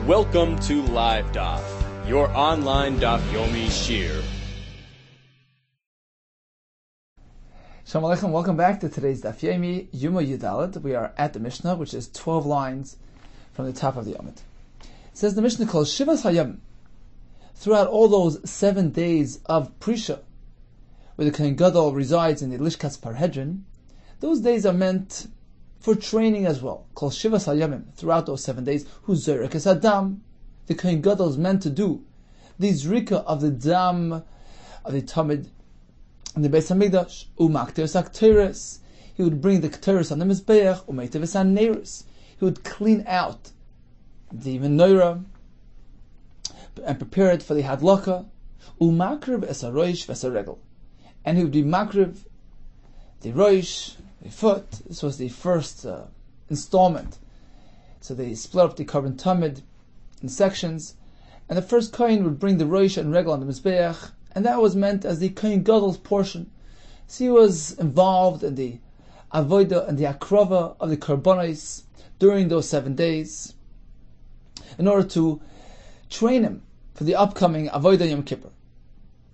Welcome to Live Daf, your online Daf Yomi Shir. Shalom Aleichem, welcome back to today's Daf Yomi, YOMA Yudalet. We are at the Mishnah, which is 12 lines from the top of the Yomit. It says the Mishnah calls Shivas Hayam. Throughout all those 7 days of Prisha, where the Kohen Gadol resides in the Lishkas Parhedrin, those days are meant for training as well. Called Shivas Hayamim. Throughout those 7 days, who's Zerek es Adam, the Kohen Gadol is meant to do the Zrika of the Dam of the Tamid in the Beis Hamikdash. Umakteres Akteres. He would bring the Keteres on the Mizbeach. Umeiteves Haneres. He would clean out the menorah and prepare it for the Hadlaka. Umakriv es haroish ves haregel. And he would be makriv the roish, the foot. This was the first installment. So they split up the carbon tamid in sections, and the first kohen would bring the roish and regel on the mizbeach, and that was meant as the kohen gadol's portion. So he was involved in the avodah and the akrava of the karbonos during those 7 days, in order to train him for the upcoming avodah Yom Kippur.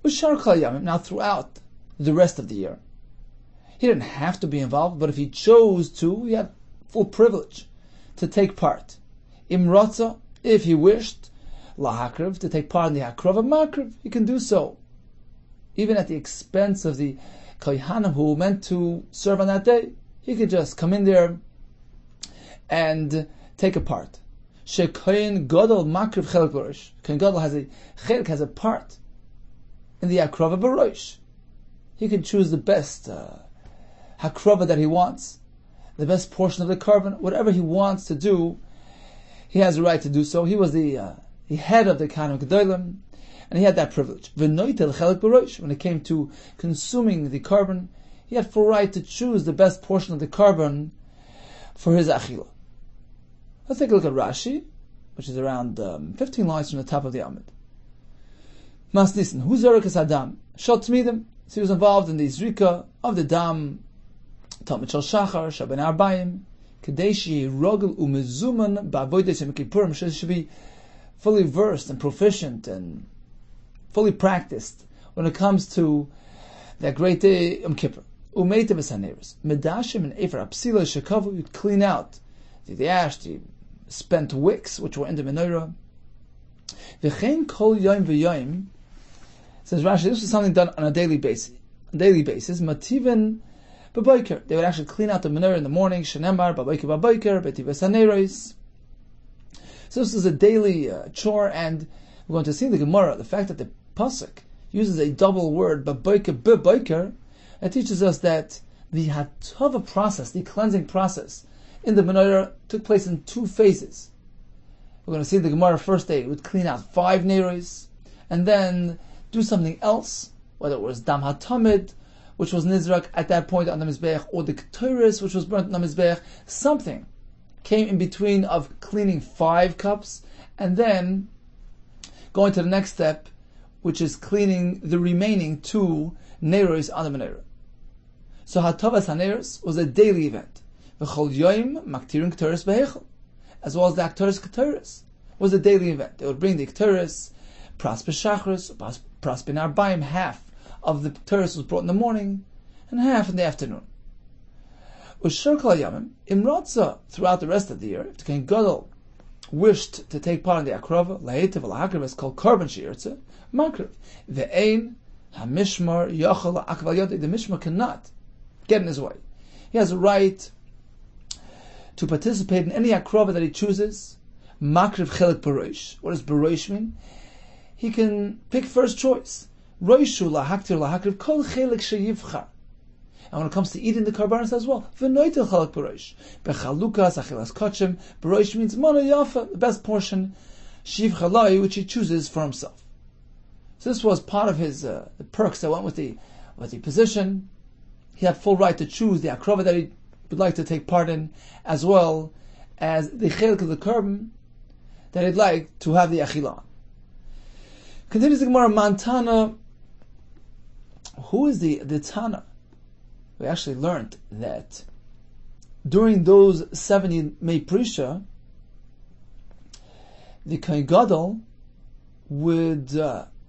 Ushar kol yamim. Now throughout the rest of the year, he didn't have to be involved, but if he chose to, he had full privilege to take part. Imratza, if he wished, lahakriv, to take part in the hakrava makriv, he can do so, even at the expense of the kohanim who meant to serve on that day. He could just come in there and take a part. Shekohen gadol makriv chelik b'rosh. Kohen gadol has a part in the hakrava b'rosh. He can choose the best hakrava that he wants, the best portion of the carbon, whatever he wants to do, he has the right to do so. He was the head of the Kohanim Gedolim, and he had that privilege. When it came to consuming the carbon, he had full right to choose the best portion of the carbon for his achila. Let's take a look at Rashi, which is around 15 lines from the top of the Amid. Mas Nissen, hu zerek es Adam, shot tmidim. So he was involved in the zrika of the dam, Talmud Shal Shachar, Shaben Arbayim, Kadeshi Rogel Umezuman Ba'avodas Yom Kippurim. She should be fully versed and proficient and fully practiced when it comes to that great day Yom Kippur. Umeitev Haneres Medashim and Efer Apsila Shekavu. You'd clean out the ash, the spent wicks which were in the menorah. V'chein kol yom v'yom. Says Rashi, this was something done on a daily basis. Mativen b'boiker. They would actually clean out the menorah in the morning. Shenemar b'boiker betives haneros. So this is a daily chore, and we're going to see in the Gemara the fact that the pasuk uses a double word b'boiker. It teaches us that the hatava process, the cleansing process in the menorah, took place in 2 phases. We're going to see the Gemara first day, it would clean out 5 neros, and then do something else, whether it was dam hatamid, which was nizrak at that point on the mizbeach, or the keteres, which was burnt on the mizbeach. Something came in between of cleaning 5 cups, and then going to the next step, which is cleaning the remaining 2 neros on the menorah. So hatavas haneros was a daily event. V'chol yoim maktirin keteres behechel, as well as the akteres keteres was a daily event. They would bring the keteres, pras b'shachris, pras bin arbaim. Half of the keteres was brought in the morning, and half in the afternoon. Ushar kol yamim imratza. Throughout the rest of the year, if the Kohen Gadol wished to take part in the akrava, lahetiv lahakriv is called carbon sheirtze makriv. Ve'ein hamishmar yachal akval yodei. The mishmar cannot get in his way. He has a right to participate in any akrava that he chooses. Makriv chelik b'rosh. What does b'rosh mean? He can pick first choice. Roishu lahaktir lahakriv kol chelik sheyivchar. And when it comes to eating the karbanos as well, v'noitel chalak b'rosh. Bechalukas achilas kachim. B'rosh means mana yafa, the best portion, shivcha lai, which he chooses for himself. So this was part of his the perks that went with the position. He had full right to choose the akrava that he would like to take part in, as well as the chelik of the carbon that he'd like to have the achilah. Continues the Gemara, Mantana. Who is the Tana? We actually learned that during those 70 May Prisha, the Kohen Gadol would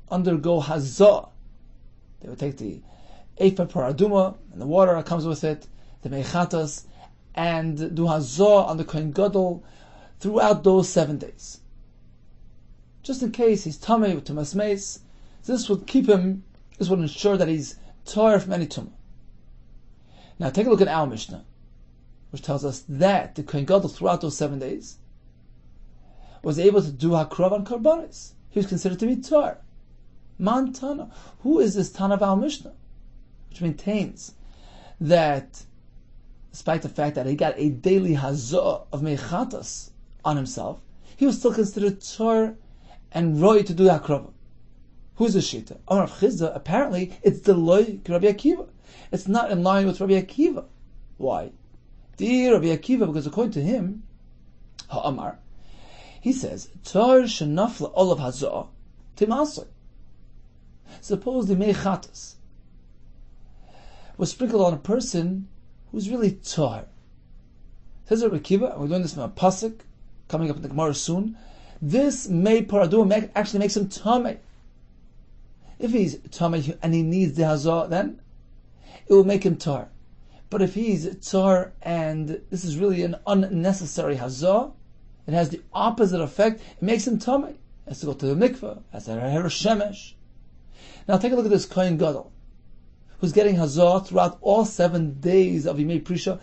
undergo hazah. They would take the ephah paraduma and the water that comes with it, the mechatas, and do hazah on the Kohen Gadol throughout those 7 days. Just in case he's tamei with tumas meis, this would ensure that he's tar from any tumah. Now take a look at our Mishnah, which tells us that the Kohen Gadol throughout those 7 days was able to do hakrav on karbanis. He was considered to be tar. Man Tana. Who is this Tana of our Mishnah? Which maintains that despite the fact that he got a daily hazah of mechatas on himself, he was still considered tar and roy to do hakrav. Who's the shita? Amar Chizda, apparently it's the loy Rabbi Akiva. It's not in line with Rabbi Akiva. Why? Dear Rabbi Akiva, because according to him, Ha'amar, he says, Tar shenafla olav hazah timasoi. Suppose the mechatas was sprinkled on a person who's really tar. Says Rabbi Akiva, and we're doing this from a pasuk coming up in the Gemara soon. This mei paraduma actually makes him tamei. If he's tamei and he needs the hazah, then it will make him tar. But if he's tar and this is really an unnecessary hazah, it has the opposite effect. It makes him tamei. He has to go to the mikveh, has to have a shemesh. Now take a look at this Kohen Gadol, who's getting hazah throughout all 7 days of Yimei Prisha,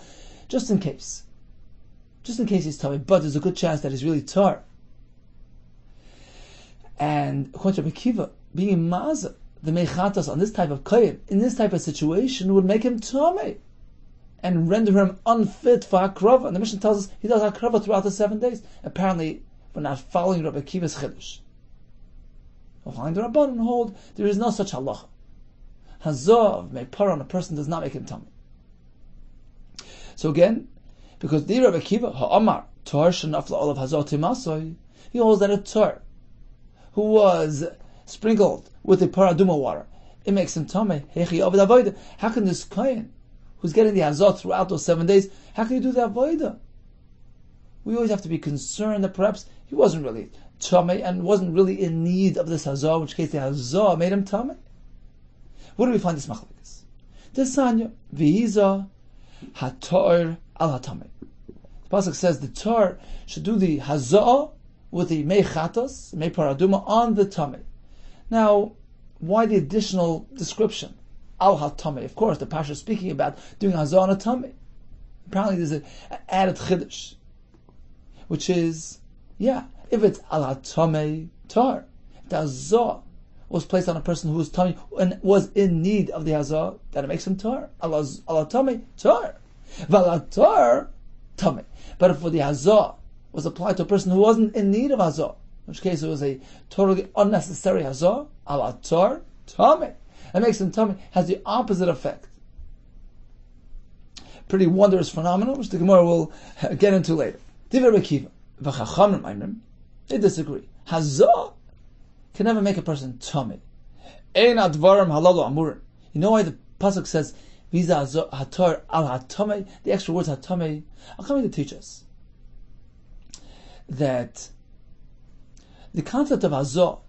just in case. Just in case he's tamei, but there's a good chance that he's really tar. And according to Rabbi Akiva, being mazah, the mechatas on this type of kohen, in this type of situation, would make him tamei and render him unfit for hakrava. And the Mishnah tells us he does hakrava throughout the 7 days. Apparently, we're not following Rabbi Akiva's chiddush. We'll find the Rabban and hold there is no such halacha. Hazah of meipar on a person does not make him tamei. So again, because the Rabbi Akiva ha'amar tar shenafla olav hazah timasoi, he holds that a tar who was sprinkled with the paraduma water, it makes him tamei. How can this kohen, who's getting the hazah throughout those 7 days, how can he do the avodah? We always have to be concerned that perhaps he wasn't really tamei and wasn't really in need of this hazah, in which case the hazah made him tamei. Where do we find this machlekes? Desanya v'hiza hator al hatamei. The pasuk says the tar should do the hazah with the mei chatos, mei paraduma, on the tamei. Now, why the additional description? Al ha-tamei. Of course, the Pasha is speaking about doing hazah on a tamei. Apparently there's an added chiddush, which is, if it's al ha-tamei, tar. If the hazah was placed on a person who was tamei and was in need of the hazah, then it makes him tar. Al ha-tamei, tar. Val ha-tar, tamei. But if the hazah was applied to a person who wasn't in need of hazah, in which case it was a totally unnecessary hazah, al ha-tar, tamei. It makes him tamei, has the opposite effect. Pretty wondrous phenomenon, which the Gemara will get into later. Divrei Rabbi Akiva, v'chachamim aimrim, they disagree. Hazah can never make a person tamei. Ein advarim halalu amurin. You know why the pasuk says viza hatar al hatamei? The extra words hatamei are coming to teach us that the concept of hazah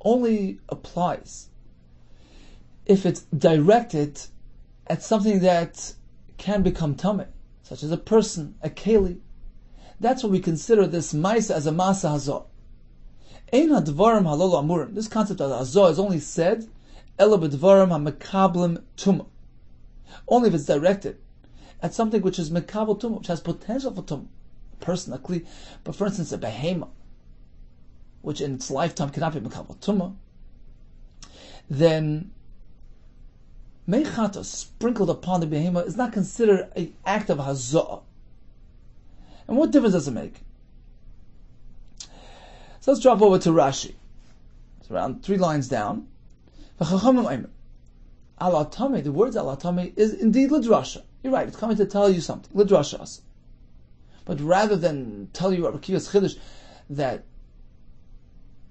only applies if it's directed at something that can become tamei, such as a person, a keli. That's what we consider this maisa as a masa hazah. Ein hadvarim halol amurim. This concept of hazah is only said ela b'dvarim hamekablim tumah. Only if it's directed at something which is mekabel tumah, which has potential for tumah. A person, a kli, but for instance a behema, which in its lifetime cannot be mekabel tumah, then meichata sprinkled upon the behema is not considered an act of hazah. And what difference does it make? So let's drop over to Rashi. It's around 3 lines down. The words alatame is indeed lidrasha. You're right, it's coming to tell you something. Lidrasha. But rather than tell you Rabbi Akiva's chiddush that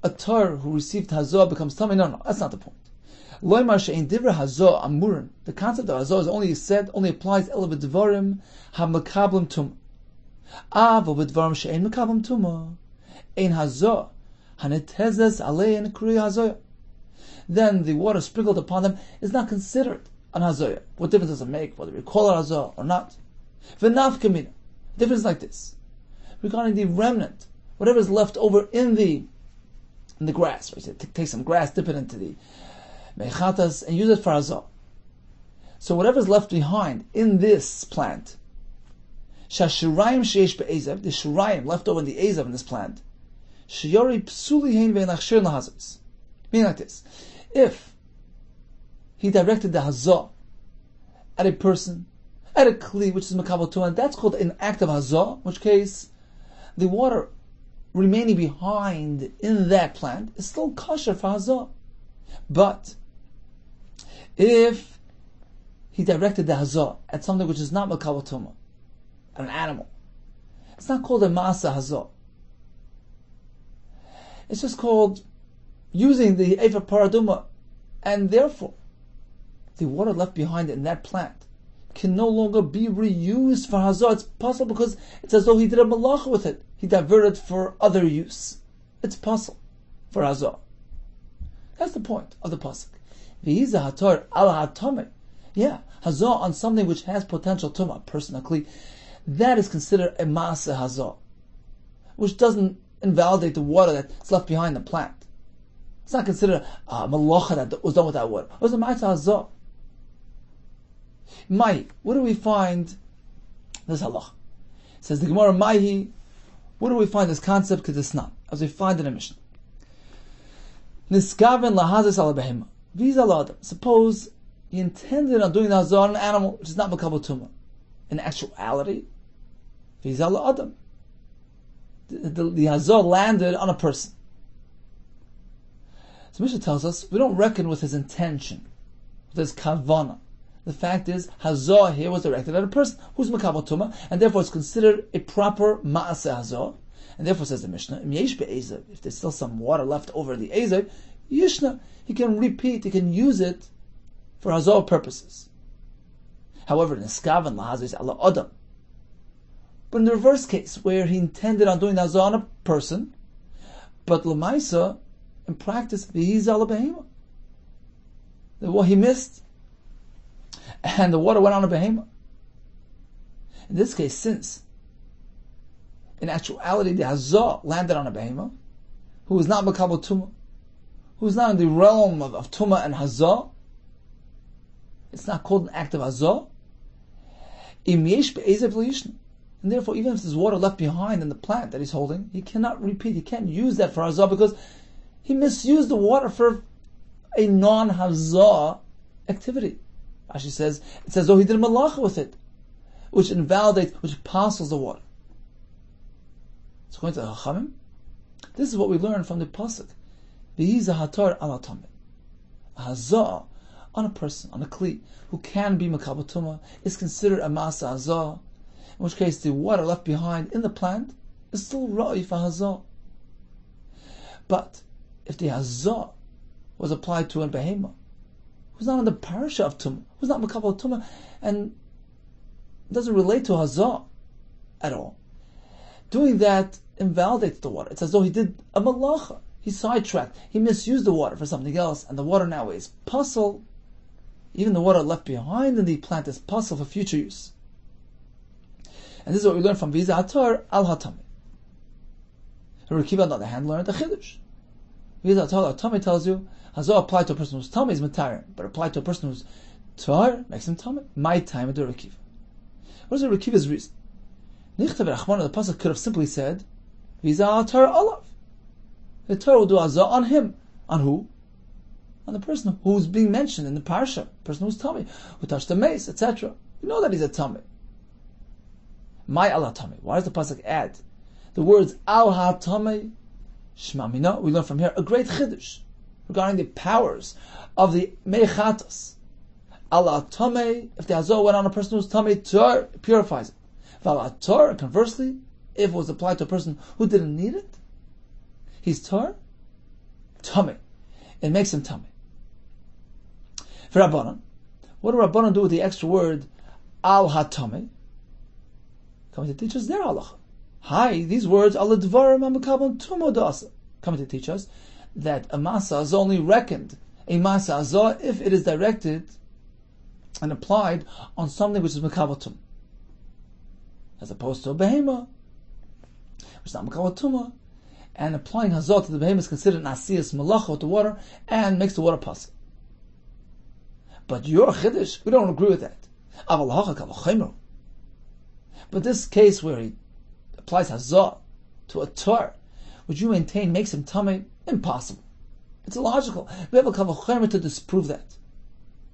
a tar who received hazah becomes tamei, no, that's not the point. The concept of hazah is only said, only applies ela b'dvarim hamekablim tumah. Avo b'dvarim she'ein mekavam tuma, ein hazo hanetezes alein kri hazoya. Then the water sprinkled upon them is not considered an hazoya. What difference does it make whether we call it hazoya or not? V'naf kamina. Difference like this regarding the remnant, whatever is left over in the grass. Right? So take some grass, dip it into the mechatas, and use it for hazoya. So whatever is left behind in this plant, shashirayim sheyesh be'ezav, the shirayim left over in the ezav in this plant, sheyori psuli hein ve'nachshir lahazos. Meaning like this: if he directed the hazah at a person, at a kli, which is makabel tumah, that's called an act of hazah, in which case the water remaining behind in that plant is still kosher for hazah. But if he directed the hazah at something which is not makabel tumah, at an animal, it's not called a maasa hazah. It's just called using the Efa Paraduma, and therefore the water left behind in that plant can no longer be reused for hazah. It's possible because it's as though he did a malacha with it. He diverted for other use. It's possible for hazah. That's the point of the pasuk. V'hiza hatar al hatame. Yeah, hazah on something which has potential tumah, personally, that is considered a maaseh hazah, which doesn't invalidate the water that's left behind the plant. It's not considered a malacha that was done with that water. It was a ma'aseh hazah. Mahi, what do we find? This halach. It says the Gemara Mahi. What do we find this concept? Because it's not, as we find in the Mishnah. Niskaven lahazes ala behema. Visa l'adam. Suppose he intended on doing the hazah on an animal which is not makabel tumah. In actuality, visa l'adam. The hazah landed on a person. So Mishnah tells us we don't reckon with his intention, with his kavana. The fact is, hazah here was directed at a person who's makabel tumah, and therefore it's considered a proper ma'aseh hazah. And therefore, says the Mishnah, if there's still some water left over in the ezav, yishna, he can repeat, he can use it for hazah purposes. However, in eskavan lahazis ala adam. But in the reverse case, where he intended on doing the hazah on a person, but l'maisa, in practice, v'hiz ala behema. What he missed, and the water went on a behema. In this case, since in actuality the hazah landed on a behema, who is not makabel tumah, who is not in the realm of tumah and hazah, it's not called an act of hazah. Im yesh be'ezav l'yishna. And therefore, even if there's water left behind in the plant that he's holding, he cannot repeat, he can't use that for hazah because he misused the water for a non-hazah activity. Rashi says, it says, though he did a malacha with it, which invalidates, which apostles the water. So according to the Chachamim, this is what we learn from the pasuk. V'hiza hatar ala tameh. A hazah on a person, on a kli, who can be makabel tumah, is considered a ma'aseh hazah, in which case the water left behind in the plant is still ra'i for hazah. But if the hazah was applied to a behema, who's not in the parasha of tumah, who's not makabel tumah, and doesn't relate to hazah at all, doing that invalidates the water. It's as though he did a malacha. He sidetracked. He misused the water for something else, and the water now is puzzle. Even the water left behind in the plant is puzzle for future use. And this is what we learn from Viza Atar al Hatami. Rabbi Kiva, on the other hand, learned the Chiddush. Viza Atar al Hatami tells you, Hazah applied to a person who's tummy is matarim, but applied to a person who's tar makes him tummy. My time at Rabbi Kiva. What is Rabbi Kiva's reason? Nichtav Rachman, the pasuk could have simply said, Viza Atar alav. The Torah will do Hazah on him. On who? On the person who's being mentioned in the parsha, the person who's tummy, who touched the mace, etc. You know that he's a tummy. My al tummy. Why does the pasuk add the words al ha-tummy? Shma mina. We learn from here a great chiddush regarding the powers of the mechatas. Al tummy. If the hazah went on a person who's tummy, tar purifies it. Val tar, conversely, if it was applied to a person who didn't need it, he's tar, tummy. It makes him tummy. For Rabbanan, what do Rabbanan do with the extra word al ha-tummy? coming to teach us their halacha. Hi, these words are ledvarim amakabon tumo dasa, coming to teach us that a masa is only reckoned a masa azah if it is directed and applied on something which is makabotum, as opposed to a behema, which is not makabotumah, and applying hazah to the behema is considered an asiyas malacha with the water and makes the water pass. But your chiddush, we don't agree with that. But this case where he applies hazah to a tar, which you maintain makes him tamei, impossible. It's illogical. We have a kavachomer to disprove that.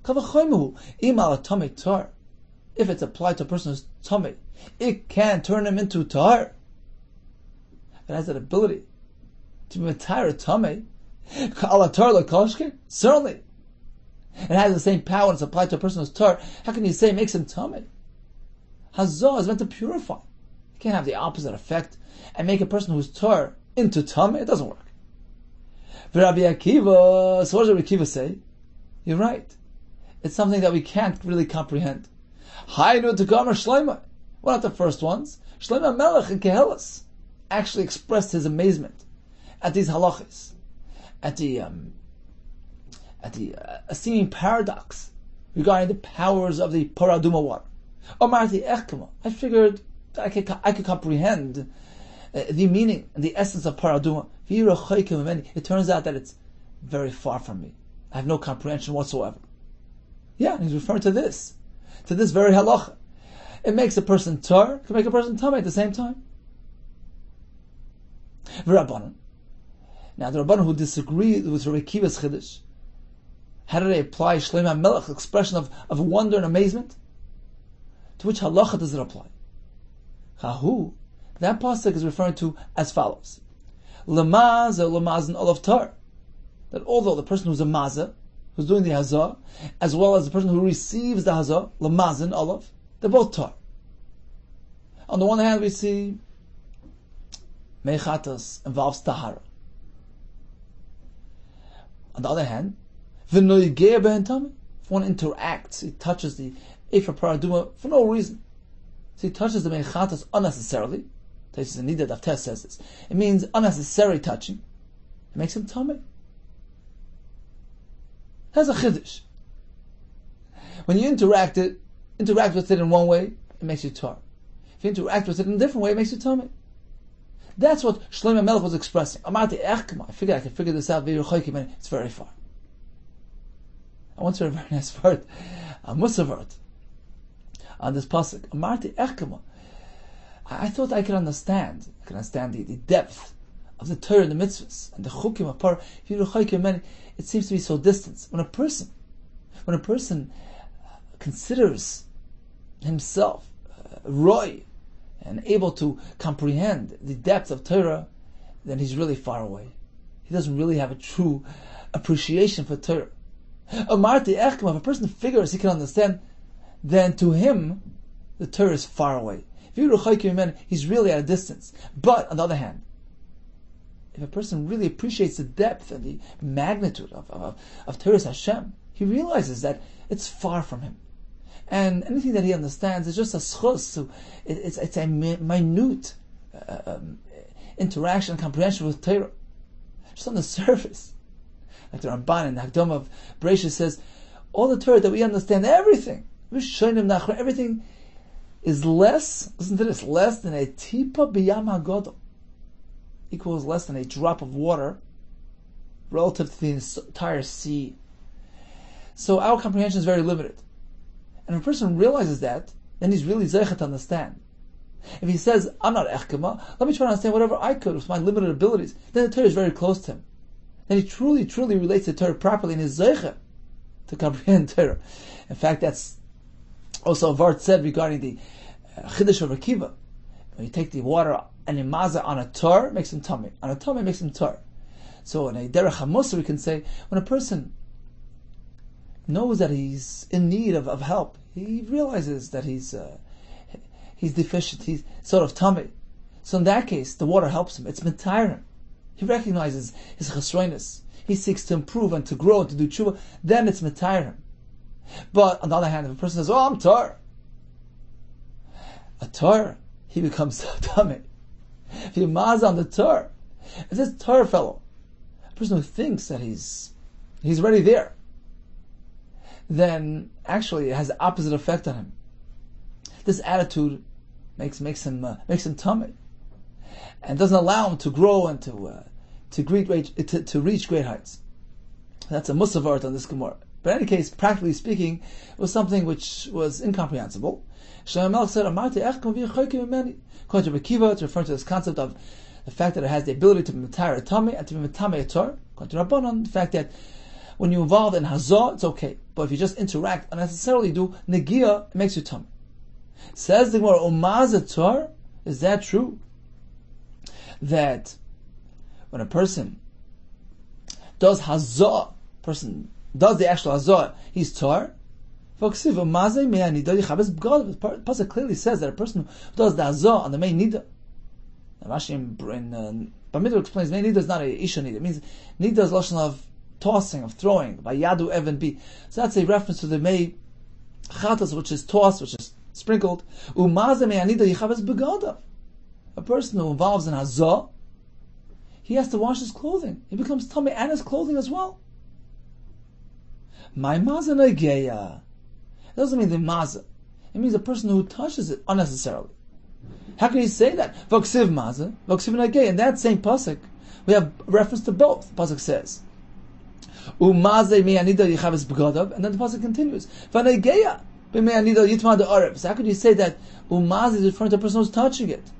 Kavachomer imal tamei tar. If it's applied to a person who's tamei, it can turn him into tar. It has that ability to be matayr tamei. Ala tar l'koshke? Certainly. It has the same power when it's applied to a person who's tar. How can you say it makes him tamei? Hazah is meant to purify. You can't have the opposite effect and make a person who's tar into tamei. It doesn't work. Rabbi Akiva, so what does Rabbi Akiva say? You're right. It's something that we can't really comprehend. Haynu Tegamar Shlomo. One of the first ones, Shlomo Melech in Kehelas, actually expressed his amazement at these halachas, at the seeming paradox regarding the powers of the paraduma water. Omarti Echkema. I figured I could comprehend the meaning and the essence of paraduma. It turns out that it's very far from me. I have no comprehension whatsoever. Yeah, he's referring to this very halacha. It makes a person tar, can make a person tamei at the same time. V'Rabbanan. Now the Rabbanan who disagree with Rabbi Akiva's chiddush, how do they apply Shlomo Melech's expression of wonder and amazement? To which halacha does it apply? Chahu. That pasuk is referring to as follows: Lamaz or lamazin olav tar. That although the person who's a maza, who's doing the hazah, as well as the person who receives the hazah, lamazin olav, they're both tar. On the one hand, we see meichatas involves tahara. On the other hand, v'noyigeh behen tamei. If one interacts, he touches the ephah paraduma for no reason. So he touches the meichatas unnecessarily. Taisus Nida Daftes says this. It means unnecessary touching. It makes him tamei. That's a chiddush. When you interact with it in one way, it makes you tar. If you interact with it in a different way, it makes you tamei. That's what Shlomo Melech was expressing. Amarti echkema. I figured I could figure this out. It's very far. I once heard a very nice word, a mussar word, on this pasuk. Amarti echkema. I thought I could understand. The depth of the Torah and the mitzvahs and the chukim of par. It seems to be so distant. When a person considers himself roy and able to comprehend the depth of Torah, then he's really far away. He doesn't really have a true appreciation for Torah. Amarti echkema. If a person figures he can understand, then to him the Torah is far away. He's really at a distance. But on the other hand, if a person really appreciates the depth and the magnitude of Torah Hashem, he realizes that it's far from him. And anything that he understands is just a schus. So it's a minute interaction and comprehension with Torah. Just on the surface. Like the Ramban in the Hakdama of Bereishis says, all the Torah that we understand, everything is less, listen to this, less than a tipa b'yam hagadol. Equals less than a drop of water relative to the entire sea. So our comprehension is very limited. And if a person realizes that, then he's really zeichet to understand. If he says, I'm not echkema, let me try to understand whatever I could with my limited abilities, then the Torah is very close to him. Then he truly relates to Torah properly and is zeichet to comprehend Torah. In fact, that's also a Vart said regarding the chiddush of Akiva. When you take the water and imaza on a tar, makes him tamei. On a tamei makes him tar. So in a derech hamusa we can say, when a person knows that he's in need of help, he realizes that he's deficient, he's sort of tamei. So in that case, the water helps him. It's mitayr him. He recognizes his chesroinus. He seeks to improve and to grow and to do tshuva. Then it's mitayr him. But on the other hand, if a person says, "Oh, I'm tar," a tar, he becomes tummy. If you maz on the Torah, if this Torah fellow, a person who thinks that he's already there, then actually it has the opposite effect on him. This attitude makes him tummy, and doesn't allow him to grow and to reach great heights. That's a musavart on this Gemara. But in any case, practically speaking, it was something which was incomprehensible. Shlomo Melech said, "Amarti ech kon v'yichoykim imeni." According to Rabbi Kiva, it's referring to this concept of the fact that it has the ability to be matayr a tummy and to be matame a Torah. According to Rabbanon, the fact that when you're involved in hazah, it's okay. But if you just interact unnecessarily, do negia, it makes you tummy. Says the Gemara, "Umaz Torah." Is that true? That when a person does hazah, person does the actual hazah, he's tar. The pasuk clearly says that a person who does the hazah on the main nida. Rashi in Bamidbar explains main nida is not a isha nida. It means nida is lashon of tossing, of throwing, by yadu even bi. So that's a reference to the mei chatas, which is tossed, which is sprinkled. A person who involves in hazah, he has to wash his clothing. He becomes tummy and his clothing as well. My maza negeya. It doesn't mean the maza. It means a person who touches it unnecessarily. How can you say that? Voksiv maza, voksiv negeya. In that same pasuk, we have reference to both. The pasuk says, "Umaze me'anida yichaves b'godav," and then the pasuk continues, "V'negeya b'me'anida yitma de'arev." So how could you say that umaze is referring to a person who's touching it?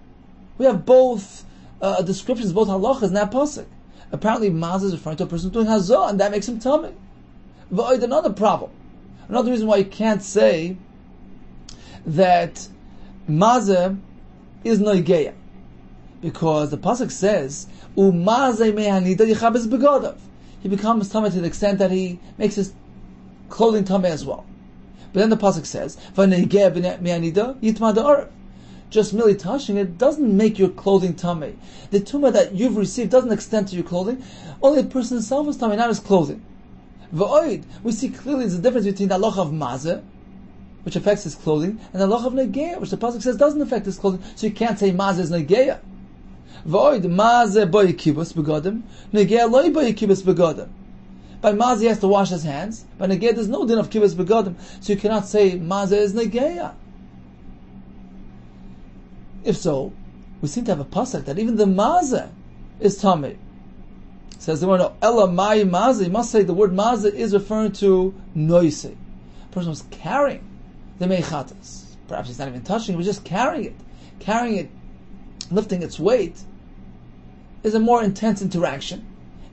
We have both descriptions, both halachas in that pasuk. Apparently, maza is referring to a person doing hazah, and that makes him tummy. Another problem, another reason why you can't say that maza is noigeya, because the pasuk says umaze me'anida yichabes begodav. He becomes tummy to the extent that he makes his clothing tummy as well. But then the pasuk says v'negeya me'anida yitma de'arev. Just merely touching it doesn't make your clothing tummy. The tumah that you've received doesn't extend to your clothing. Only the person himself is tummy, not his clothing. V'oid, we see clearly there's a difference between the halacha of mazeh, which affects his clothing, and the halacha of negeya, which the pasuk says doesn't affect his clothing. So you can't say mazeh is negeya. V'oid, mazeh bo yikibus begodim, negeya lo bo yikibus begodim. By mazeh he has to wash his hands. By negeya there's no din of kibus begodim, so you cannot say mazeh is negeya. If so, we seem to have a pasuk that even the mazeh is tummy. Says the word ella mai mazeh. You must say the word mazeh is referring to noise. A person who's carrying the meichatas. Perhaps he's not even touching it, but just carrying it, lifting its weight, is a more intense interaction.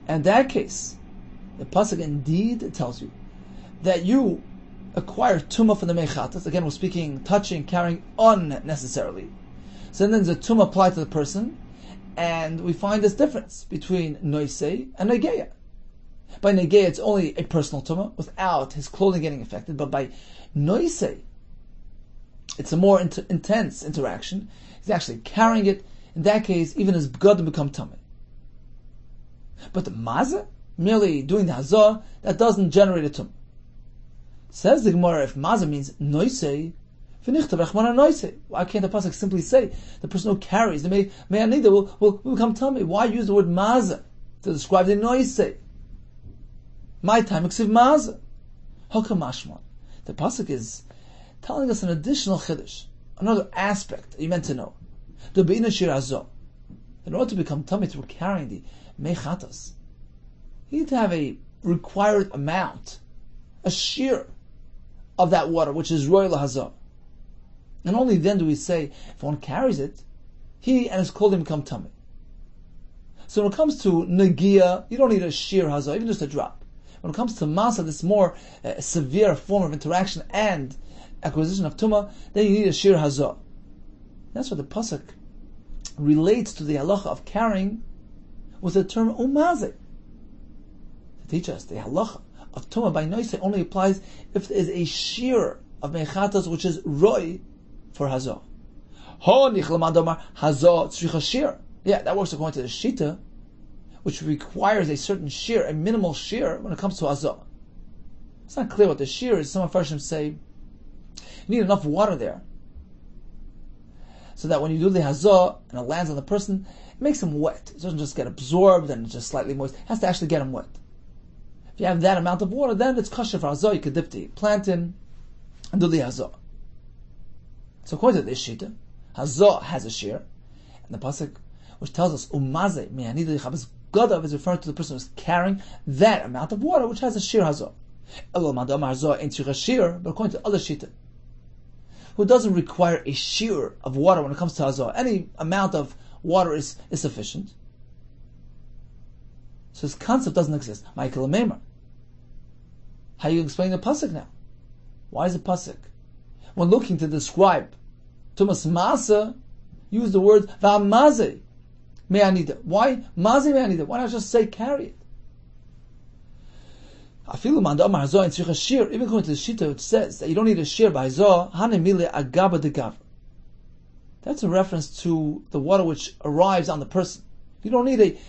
And in that case, the pasuk indeed tells you that you acquire tumah from the meichatas. Again, we're speaking touching, carrying unnecessarily. So then there's a tumah applied to the person, and we find this difference between noisei and negeya. By negeya, it's only a personal tumah without his clothing getting affected, but by noisei, it's a more intense interaction. He's actually carrying it. In that case, even his b'gadim become tumah. But the mazeh, merely doing the hazah, that doesn't generate a tumah. Says the Gemara, if mazeh means noisei, why can't the pasuk simply say the person who carries the me'anida will become tummy? Why use the word mazeh to describe the noise? My time eksiv mazeh. Hokamashman. The pasuk is telling us an additional chiddush, another aspect that you meant to know. The beina shir hazah. In order to become tummy through carrying the mechatas, you need to have a required amount, a shear of that water, which is royal hazah. And only then do we say, if one carries it, he and his clothing become tummy. So when it comes to negia, you don't need a sheer hazah, even just a drop. When it comes to masa, this more severe form of interaction and acquisition of tumah, then you need a sheer hazah. That's what the pasuk relates to the halacha of carrying with the term umazeh. To teach us the halacha of tumah by noise only applies if there is a sheer of mechatas which is roy for hazah. Yeah, that works according to the shita, which requires a certain shear, a minimal shear when it comes to hazah. It's not clear what the shear is. Some Farshim say you need enough water there so that when you do the hazah and it lands on the person, it makes him wet. It doesn't just get absorbed and it's just slightly moist. It has to actually get him wet. If you have that amount of water, then it's kosher for hazah. You could dip the plant in and do the hazah. So according to this shita, hazah has a shear, and the pasuk which tells us umaze me'anida yichabes gadav is referring to the person who's carrying that amount of water, which has a shear hazah. But according to other shita, who doesn't require a shear of water when it comes to hazah, any amount of water is sufficient. So this concept doesn't exist. Michael Meimer. How you explain the pasuk now? Why is it pasuk? When looking to describe Tumas Masa, use the word V'amaze me'anida. Why Maze me'anida? Why not just say carry it? Even according to the shita, which says that you don't need a shear by hazah, hanemile agaba de gav. That's a reference to the water which arrives on the person. You don't need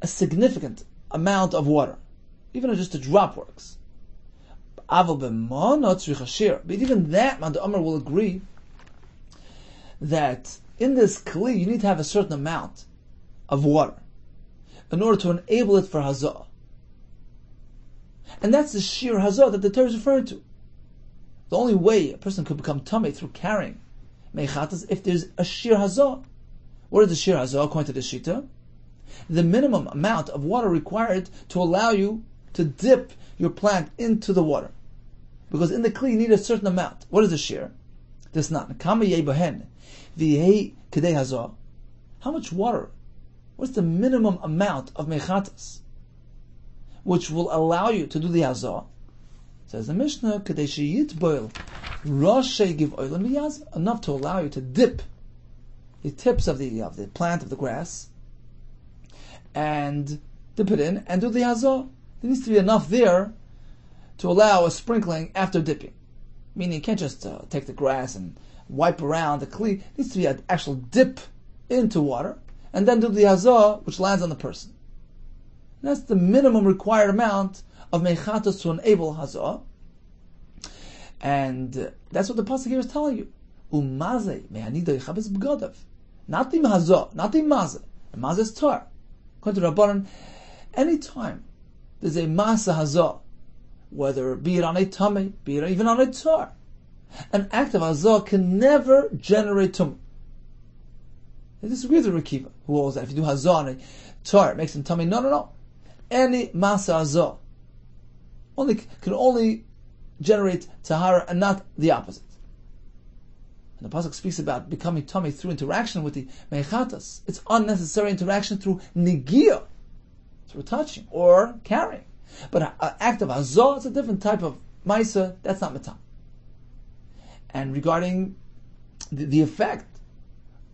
a significant amount of water. Even just a drop works. But even that, Man Amar will agree that in this kli, you need to have a certain amount of water in order to enable it for hazah. And that's the sheer hazah that the Torah is referring to. The only way a person could become tamei through carrying meichat is if there's a sheer hazah. What is the sheer hazah according to the shita? The minimum amount of water required to allow you to dip your plant into the water. Because in the kli you need a certain amount. What is the sheer? This not. Kama yebohen v'yei kedei hazah. How much water? What's the minimum amount of meichatas which will allow you to do the hazah? Says the Mishnah, kedei sheyit boil roshei give oil miyaz, enough to allow you to dip the tips of the plant of the grass and dip it in and do the hazah. There needs to be enough there to allow a sprinkling after dipping. Meaning you can't just take the grass and wipe around the kli. It needs to be an actual dip into water and then do the hazah which lands on the person. And that's the minimum required amount of meichatos to enable hazah. And that's what the pasuk here is telling you. Umaze me'anida yichabes b'gadav. Not the hazah, not the maze. The maze is tar. According to Rabbanan, any time there's a masa hazah, whether be it on a tamei, be it even on a tar, an act of hazah can never generate tumah. They disagree with Rekiva, who holds that if you do hazah on a tar, it makes him tamei. No. Any masa hazah can only generate tahara and not the opposite. And the pasuk speaks about becoming tamei through interaction with the meichatas. It's unnecessary interaction through nigia, through touching or carrying. But an act of hazah, it's a different type of maisa. That's not matam. And regarding the effect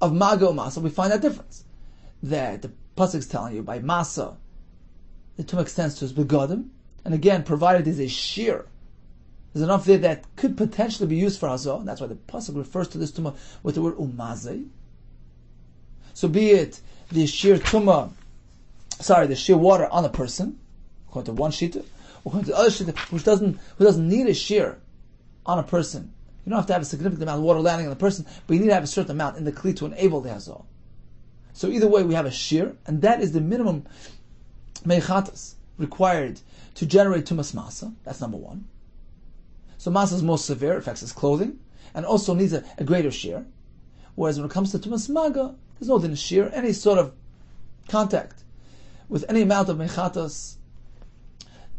of maga or masa, we find that difference. That the pasuk is telling you by masa, the tumah extends to his begadim, and again, provided there's a shear, there's enough there that could potentially be used for hazah. And that's why the pasuk refers to this tumah with the word umaze. So be it the sheer the sheer water on a person, according to one shita, or according to the other shita, who doesn't need a shear on a person. You don't have to have a significant amount of water landing on the person, but you need to have a certain amount in the kli to enable the hazah. So either way, we have a shear, and that is the minimum meichatas required to generate tumas masa. That's number one. So masa is most severe, affects his clothing, and also needs a greater shear. Whereas when it comes to tumas maga, there's no din shear. Any sort of contact with any amount of mechatas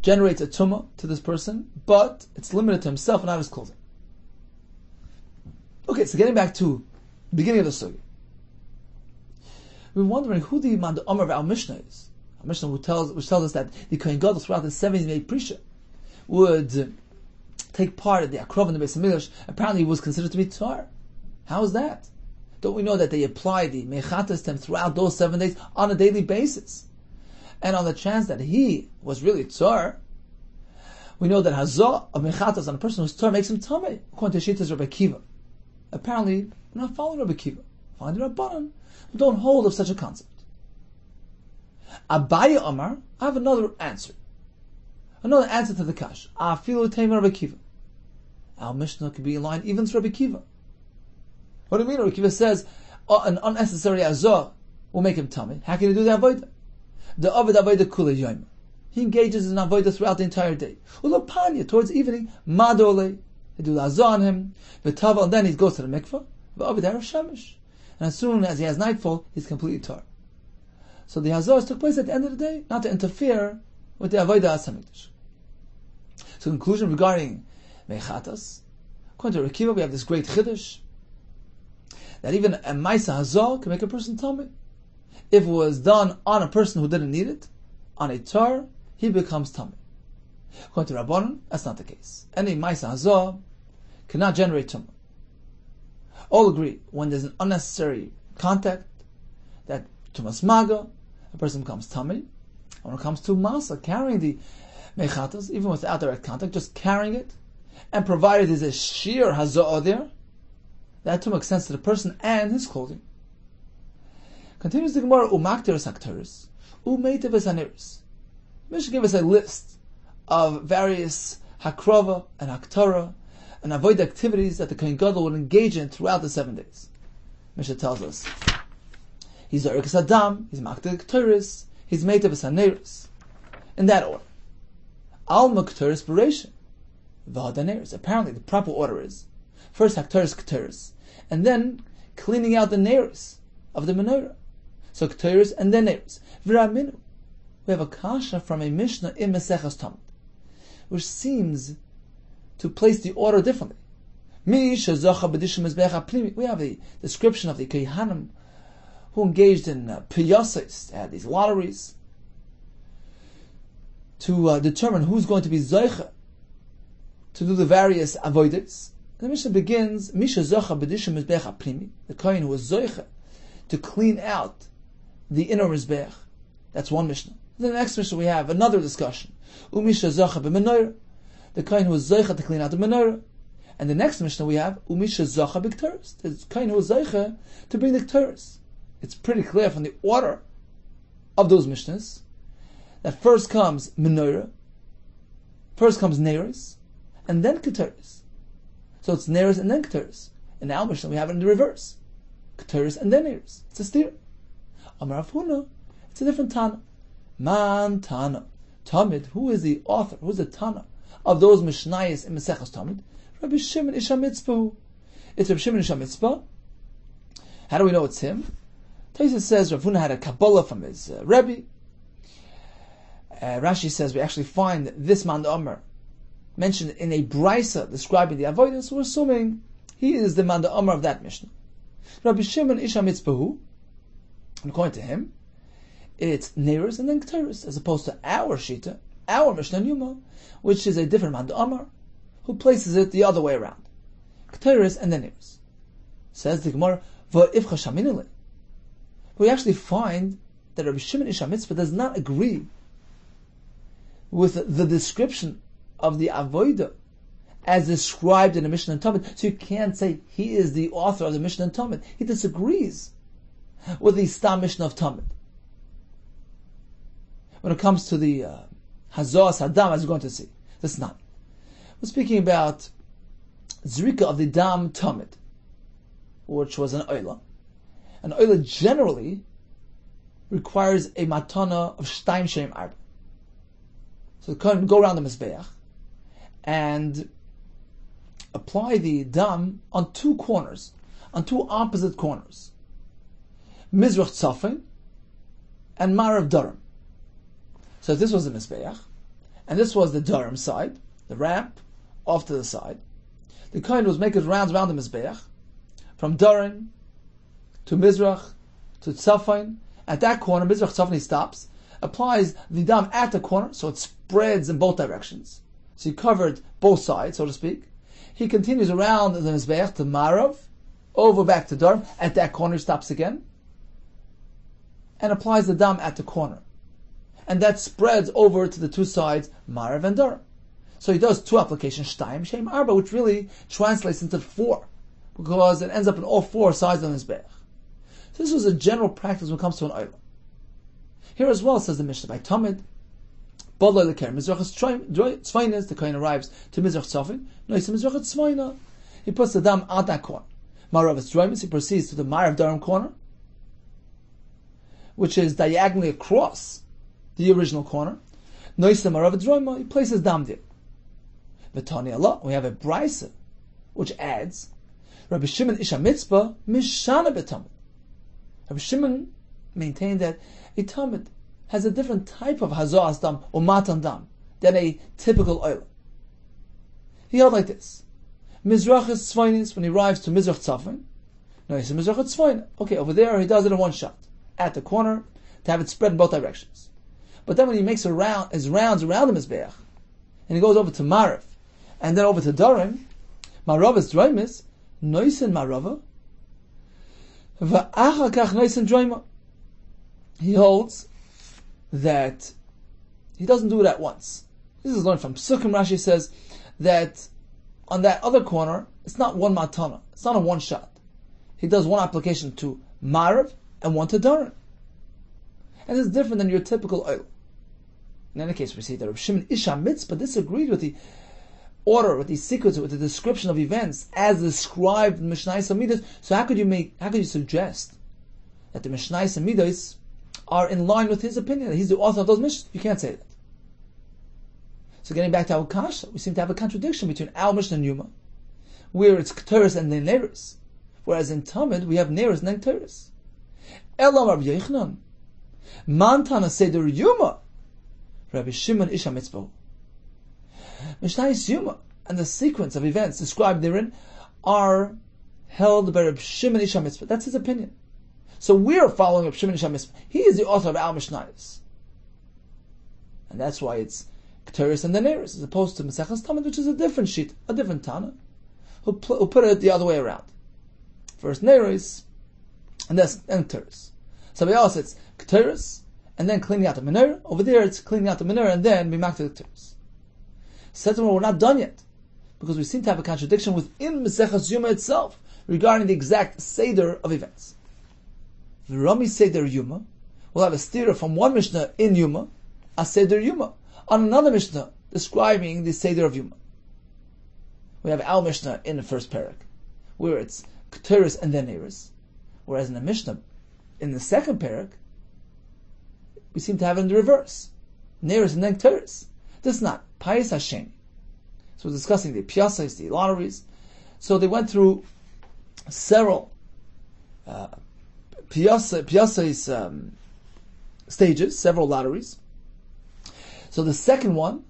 generates a tumah to this person, but it's limited to himself and not his clothing. Okay, so getting back to the beginning of the sugya, we're wondering who the man Amar of our Mishnah is. Our Mishnah which tells us that the Kohen Gadol throughout the 70 Prisha would take part in the Akrov and the Beis Hamikdash. Apparently he was considered to be tar. How is that? Don't we know that they apply the mechatas to him throughout those 7 days on a daily basis? And on the chance that he was really tar, we know that hazah of mechatas on a person who's tar makes him tamei, according to Shittas Rabbi Kiva. Apparently, we're not following Rabbi Kiva. Following the Rabbanan, who don't hold of such a concept. Abaya Amar, I have another answer. Another answer to the kash. Afilu Tamer Rabbi Kiva. Our Mishnah could be in line even to Rabbi Kiva. What do you mean? Rabbi Kiva says, an unnecessary azor will make him tummy. How can he do the avodah? The avodah kula YOMA. He engages in avodah throughout the entire day. Ulapanya, towards evening, madole, he do the azor on him, and then he goes to the mikvah, and as soon as he has nightfall, he's completely tar. So the hazors took place at the end of the day, not to interfere with the avodah HaSamikdash. So conclusion regarding mechatas, according to Rekiva, we have this great chiddush that even a Maisa Hazor can make a person tummy. If it was done on a person who didn't need it, on a tar, he becomes tummy. According to Rabbanon, that's not the case. Any Maisa Hazor cannot generate tummy. All agree when there's an unnecessary contact that tumas maga, a person becomes tummy. And when it comes to masa, carrying the mechatas, even without direct contact, just carrying it, and provided there's a sheer hazor there, that too makes sense to the person and his clothing. Continues the Gemara, umakteris hakteris, umeitiv haniris. Mishnah gave us a list of various hakrova and haktara and avoid activities that the Kohen Gadol would engage in throughout the 7 days. Mishnah tells us he's Zorikas Adam, he's Makter Kteris, he's Meitav Saneris. In that order. Al Makteris Beresha, Vahadaneris. Apparently the proper order is first Hakteris Kteris, and then cleaning out the Neris of the menorah. So Kteris and then Neris. V'raminu. We have a kasha from a Mishnah in Maseches Tamid, which seems to place the order differently. We have a description of the Kehanim who engaged in piyases, had these lotteries, to determine who's going to be Zoicha to do the various avodas. The Mishnah begins, Misha Zocha B'dishim Mizbeach HaPnimi, the Kohen who was Zoicha to clean out the inner Mizbeach. That's one Mishnah. Then the next Mishnah we have another discussion. Umisha Zocha B'menorah, the Kohen who was Zoicha to clean out the menorah. And the next Mishnah we have Umisha Zocha B'kteris, the Kohen who was Zoicha to bring the Kteris. It's pretty clear from the order of those Mishnahs that first comes menorah, first comes Neris, and then Kteris. So it's Neris and then Kteris. In our Mishnah we have it in the reverse. Kteris and then Neris. It's a steer. Amar Rav Huna, it's a different Tana. Man Tana. Tamid, who is the author, who is the Tana of those Mishnayos in Maseches Tamid? Rabbi Shimon Ish HaMitzpah. It's Rabbi Shimon Ish HaMitzpah. How do we know it's him? Taisa says Rav Huna had a Kabbalah from his Rebbe. Rashi says we actually find this man Omer mentioned in a brisa describing the avodas, so we're assuming he is the man Omer of that Mishnah. Rabbi Shimon Ish HaMitzpah, and according to him, it's Neris and then Kteris, as opposed to our Shita, our Mishnah YOMA, which is a different man Omer, who places it the other way around. Kteris and then Neris. Says the Gemara, V'ifcha shaminile. We actually find that Rabbi Shimon Ish HaMitzpah does not agree with the description of the avodah as described in the Mishnah and Talmud. So you can't say he is the author of the Mishnah and Talmud. He disagrees with the Stam Mishnah of Talmud. When it comes to the Hazor Saddam, as we're going to see, that's not. We're speaking about Zrika of the Dam Talmud, which was an Oila. An Oila generally requires a matana of Shtaim Shem Arba. So the Kohen would go around the Mizbeach and apply the dam on two corners, on two opposite corners. Mizrach Tzafin and Marav Durham. So this was the Mizbeach, and this was the Durham side, the ramp off to the side. The Kohen was making rounds around the Mizbeach, from Durham to Mizrach to Tzafin. At that corner, Mizrach Tzafin, he stops, applies the dam at the corner, so it spreads in both directions. So he covered both sides, so to speak. He continues around the Mizbeach to Marav, over back to Durham. At that corner, he stops again, and applies the dam at the corner. And that spreads over to the two sides, Marav and Durham. So he does two applications, Shtaim, Shem, Arba, which really translates into four, because it ends up in all four sides of the Mizbeach. So this was a general practice when it comes to an Oila. Here as well, says the Mishnah, by Tamid, Bodloi Leker, Mizrach Tzvainas, the Kohen arrives to Mizrach Tzafin, no, he says Mizrach Tzvaina. He puts the dam at that corner. Marav's Droimus, he proceeds to the Marav Darim corner, which is diagonally across the original corner. Noisa Marav Droima, he places Dam there. V'tani Allah, we have a Brisa, which adds, Rabbi Shimon Isha Mitzvah, Mishana B'tamid. Rabbi Shimon maintained that a Tamid has a different type of Hazaz Dam or Matan Dam than a typical oil. He held like this. Mizrachis Tzvainis, when he arrives to Mizrach Tzafin, no, he says Mizrach Tzvain. Okay, over there he does it in one shot, at the corner, to have it spread in both directions. But then when he makes his rounds around the Mizbeach, and he goes over to Marav, and then over to Darim, Marav's Droimis, Noisin Marava, Va'achakach Noisin Droima. He holds that he doesn't do it at once. This is learned from Psukim. Rashi says that on that other corner, it's not one matana. It's not a one shot. He does one application to Marav and one to Darim. And it's different than your typical oil. In any case, we see that Rav Shimon Isha Mitzvah disagreed with the order, with the sequence, with the description of events as described in Mishnayos Amidos. So how could you suggest that the Mishnayos Amidos are in line with his opinion, that he's the author of those Mishnahs? You can't say that. So getting back to our Kasha, we seem to have a contradiction between our Mishnah and Yoma, where it's Keteris and then Neris, whereas in Tamid we have Neris and then Keteris. Elam Rabbi Yechanan, Mantana Seder Yoma, Rabbi Shimon Isha Mitzvah. Mishnayos Yoma and the sequence of events described therein are held by Rabbi Shimon Isha Mitzvah. That's his opinion. So we're following Rabbi Shimon Isha Mitzvah. He is the author of our Mishnayos. And that's why it's Keteris and then Neris, as opposed to Maseches Tamid, which is a different sheet, a different Tana, who put it the other way around. First Neris, and then Keteris. Somebody else, it's Keteris, and then cleaning out the menorah. Over there, it's cleaning out the menorah, and then Mimak to the Keteris. Said we're not done yet, because we seem to have a contradiction within Maseches Yoma itself regarding the exact Seder of events. The Rami Seder Yoma will have a stira from one Mishnah in Yoma, a Seder Yoma, on another Mishnah describing the Seder of Yoma. We have our Mishnah in the first parak, where it's Keteris and then Neris, whereas in the Mishnah, in the second parak, we seem to have it in the reverse. Neris and then Keteris. This is not Payas Hashem. So we're discussing the piyasas, the lotteries. So they went through several piyasas stages, several lotteries. So the second one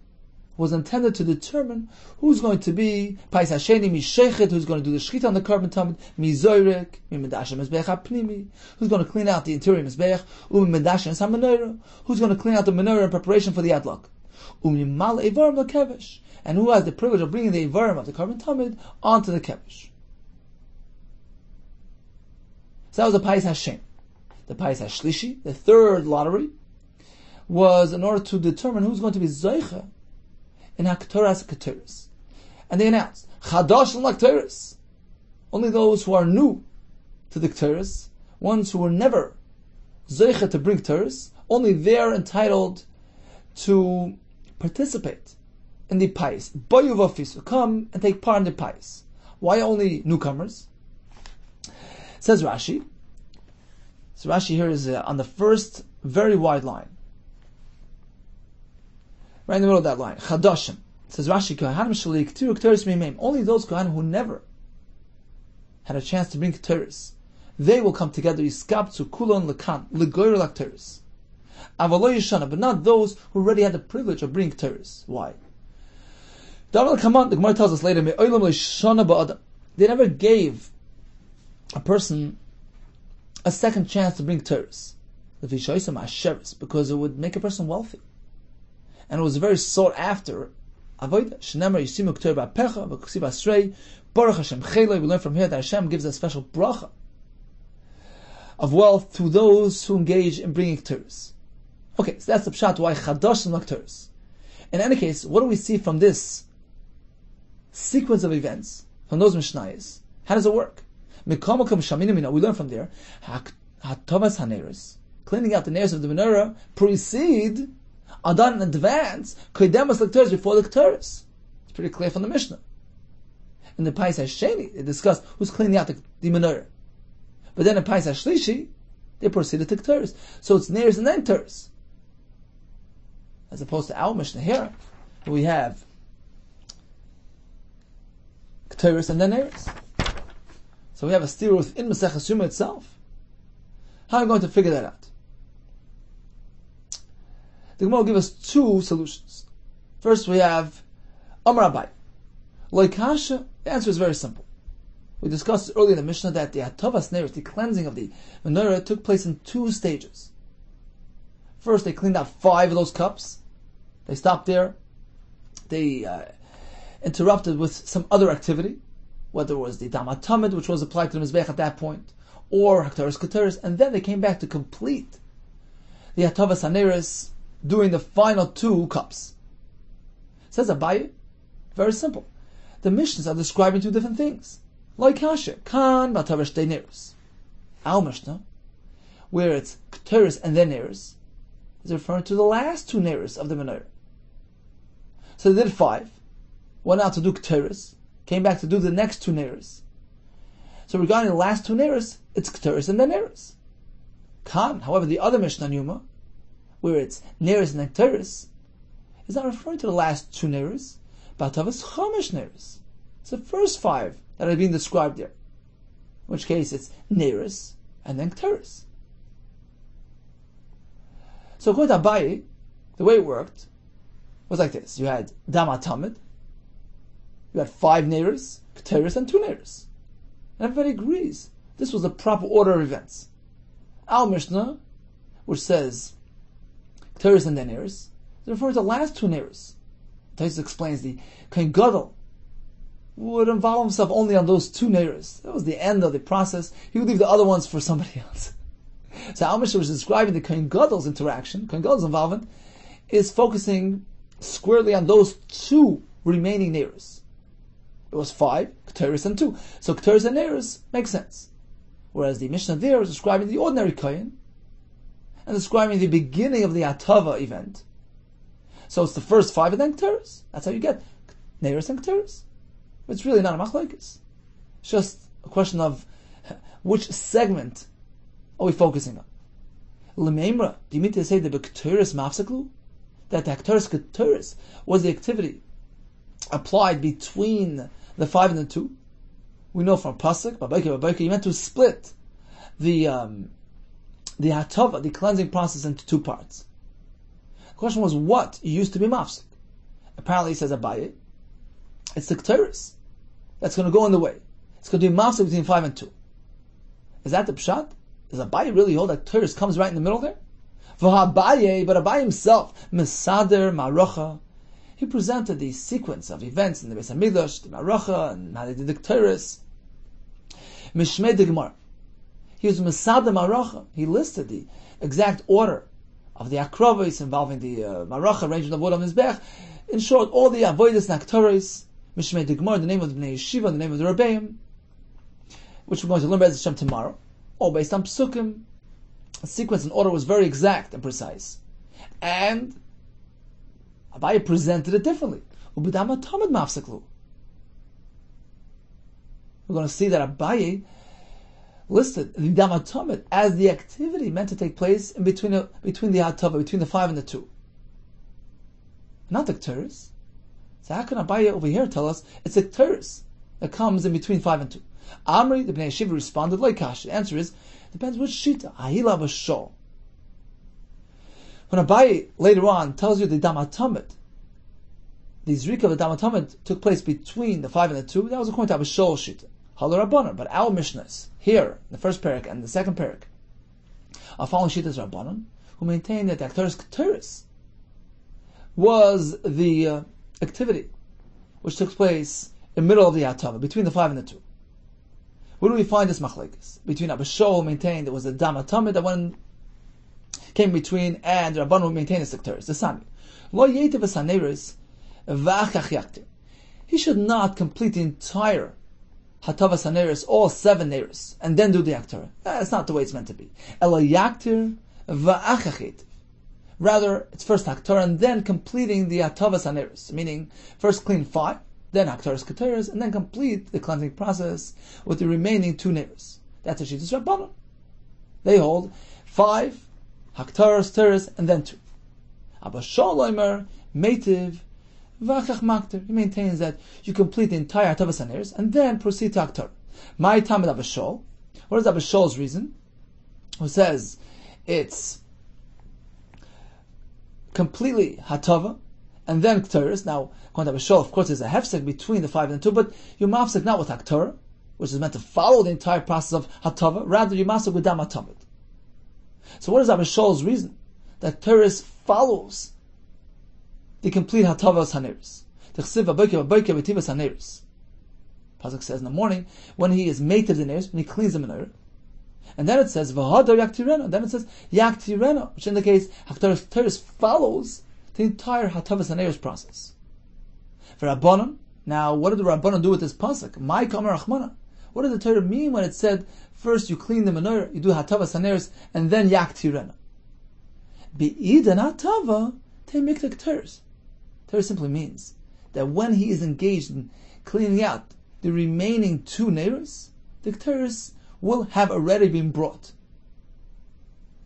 was intended to determine who's going to be Payas Hasheni Mishechet, who's going to do the Shechita on the carbon tamid, Mizoyrek, Mimedashem Mizbeach HaPnimi, who's going to clean out the interior Mizbeach, Umimedashem HaMenorah, who's going to clean out the menorah in preparation for the Adlok, Umimal Eivarim LaKevesh, and who has the privilege of bringing the Eivarim of the carbon tamid onto the Kevesh. So that was the Payas Hashem. The Payas Hashlishi, the third lottery, was in order to determine who's going to be Zoicha in HaKtoras Keteris. And they announced, Chadash and Keteris. Only those who are new to the Keteris, ones who were never Zoicha to bring Keteris, only they're entitled to participate in the Payas. Boyuvafis, come and take part in the Payas. Why only newcomers? Says Rashi. So Rashi here is on the first very wide line. Right in the middle of that line. Chadashim. Says Rashi, Kohanim shali k'tiru k'teris mimim. Only those Kohanim who never had a chance to bring k'teris, they will come together, yiskabtzu kulon lekan, legoyer l'k'teris. Avalo yishana, but not those who already had the privilege of bringing k'teris. Why? The Gemara tells us later, they never gave a person a second chance to bring k'teris. Because it would make a person wealthy. And it was very sought after avodah. Shneimar yisimu k'ter ba'pecha v'kusiv asrei baruch Hashem cheloi. We learn from here that Hashem gives a special bracha of wealth to those who engage in bringing k'teris. Okay, so that's the pshat why chadash and k'teris. In any case, what do we see from this sequence of events, from those mishnayos? How does it work? We learn from there, hatovas haneres, cleaning out the neres of the menorah, precede Adan in advance, kodemas l'kteris, before the kteris. It's pretty clear from the Mishnah. In the Pais HaSheni, they discussed who's cleaning out the menorah. But then in Pais HaShlishi, they proceeded to K'teris. So it's Neiros and then K'teris. As opposed to our Mishnah here, we have K'teris and then Neiros. So we have a steer within Maseches Yoma itself. How are we going to figure that out? The Gemara will give us two solutions. First we have Amar Abai. Loikasha, the answer is very simple. We discussed earlier in the Mishnah that the Hatavas Neiros, the cleansing of the menorah, took place in two stages. First, they cleaned out 5 of those cups. They stopped there. They interrupted with some other activity, whether it was the Damat Tamid, which was applied to the Mizbech at that point, or Haktaris Keteris, and then they came back to complete the Hatavas Neiros doing the final 2 cups. Says Abaye, very simple. The Mishnahs are describing 2 different things. Like Kasha, Kan Batavish De Neiros. Our Mishnah, where it's Keteris and then Neiros, is referring to the last 2 Neiros of the menorah. So they did 5, went out to do Keteris, came back to do the next 2 Neiros. So regarding the last 2 Neiros, it's Keteris and then Neiros. Kan, however, the other Mishnah Yoma, where it's Neiros and then Keteris, is not referring to the last 2 Neiros, but Batavish Chomish Neiros. It's the first 5 that are being described there. In which case it's Neiros and then Keteris. So according to Abaye, the way it worked was like this. You had Damat Tamid, you had 5 Neiros, Keteris, and 2 Neiros. And everybody agrees this was the proper order of events. Our Mishnah, which says Keteris and then Neiros, is referring to the last 2 Neiros. Taisus explains the Kohen Gadol would involve himself only on those 2 Neiros. That was the end of the process. He would leave the other ones for somebody else. So our Mishnah was describing the Kohen Gadol's interaction, Kohen Gadol's involvement, is focusing squarely on those 2 remaining Neiros. It was 5, Keteris and 2. So Keteris and Neiros makes sense. Whereas the Mishnah there is describing the ordinary Kohen and describing the beginning of the Atava event. So it's the first 5 and then Keteris. That's how you get Neiros and Keteris. But it's really not a machlokes. It's just a question of which segment are we focusing on. L'meimra, do you mean to say the Keteris mafsaklu? That the Keteris was the activity applied between the 5 and the 2? We know from Pasuk, Babayke, you meant to split the Hatava, the cleansing process, into 2 parts. The question was, what used to be mafsik? Apparently, says Abaye, it's the Keteris that's going to go in the way. It's going to be mafsik between 5 and 2. Is that the pshat? Does Abaye really hold that Keteris comes right in the middle there? But Abaye himself, Mesader Marocha, he presented the sequence of events in the Beis HaMikdash, the Marocha, and how they did the Keteris. Mishmei de Gemara. He was Mesader Marocha. He listed the exact order of the Akrovos involving the Marocha, arrangement of wood on his Mizbech. In short, all the Avodas and Aktoros, Mishmei de Gemara, the name of the Bnei Yeshiva, the name of the Rebbeim, which we're going to learn Be'ez Hashem tomorrow, all based on Psukim. The sequence and order was very exact and precise. And Abaye presented it differently. We're going to see that Abaye listed the Damat Tamid as the activity meant to take place in between the Hatava, between the 5 and the 2. Not the Keteris. So how can Abaye over here tell us it's the Keteris that comes in between 5 and 2? Amri, the Bnei Yeshiva, responded like Kash. The answer is, depends which Shita. Ahila b'shol. When Abaye later on tells you the Damat Tamid, the Zrika of the Damat Tamid took place between the 5 and the 2, that was according to Abishol Shita. Halar Rabbanon. But our Mishnahs, here, the first parak and the second parak, are following Shitas Rabbanon, who maintain that the Aktoris Keteris was the activity which took place in the middle of the Hatava, between the 5 and the 2. Where do we find this machlekes? Between Abishol, who maintained it was the Damat Tamid that one came between, and Rabbanon, who maintained the Keteris, the Sami. Lo yetiv v'saneris v'achach yaktir. He should not complete the entire Hatavas Haneris, all 7 Neris, and then do the Yaktir. That's not the way it's meant to be. Ela Yaktir v'achach. Rather, it's first Haktor and then completing the Hatavas Haneris, meaning first clean 5, then Haktaras Keteres, and then complete the cleansing process with the remaining 2 neiros. That's a Shittas Rabbanon. They hold 5 Haktaras Keteres and then 2. Abba Shol Omer Meitiv Vachach Makter. He maintains that you complete the entire Hatavas HaNeiros and then proceed to Haktar. My Tamid Abba Shol. What is Abba Shol's reason? Who says it's completely Hatava and then Kteris. Now, according to Abba Shol, of course, there's a hefsek between the 5 and the 2, but you mafsek not with Haktar, which is meant to follow the entire process of Hatava, rather you mafsek with Dam Hatamid. So what is Abba Shol's reason? That Kteris follows the complete Hatavas HaNeiros. Pasuk says in the morning, when he is mated the Neiros, when he cleans the menorah, and then it says V'hadar Yaktirena, then it says Yaktirena, which indicates Haktaras Keteres follows the entire Hatavas HaNeiros process. For Rabbanon, now what did the Rabbanon do with this pasuk? My Kamer Rachmana. What did the Torah mean when it said first you clean the menorah, you do Hatavas HaNeiros, and then Yaktirena? Be'idan Hatava Te'mikta Keteres. Torah simply means that when he is engaged in cleaning out the remaining 2 neiros, the Keteres will have already been brought.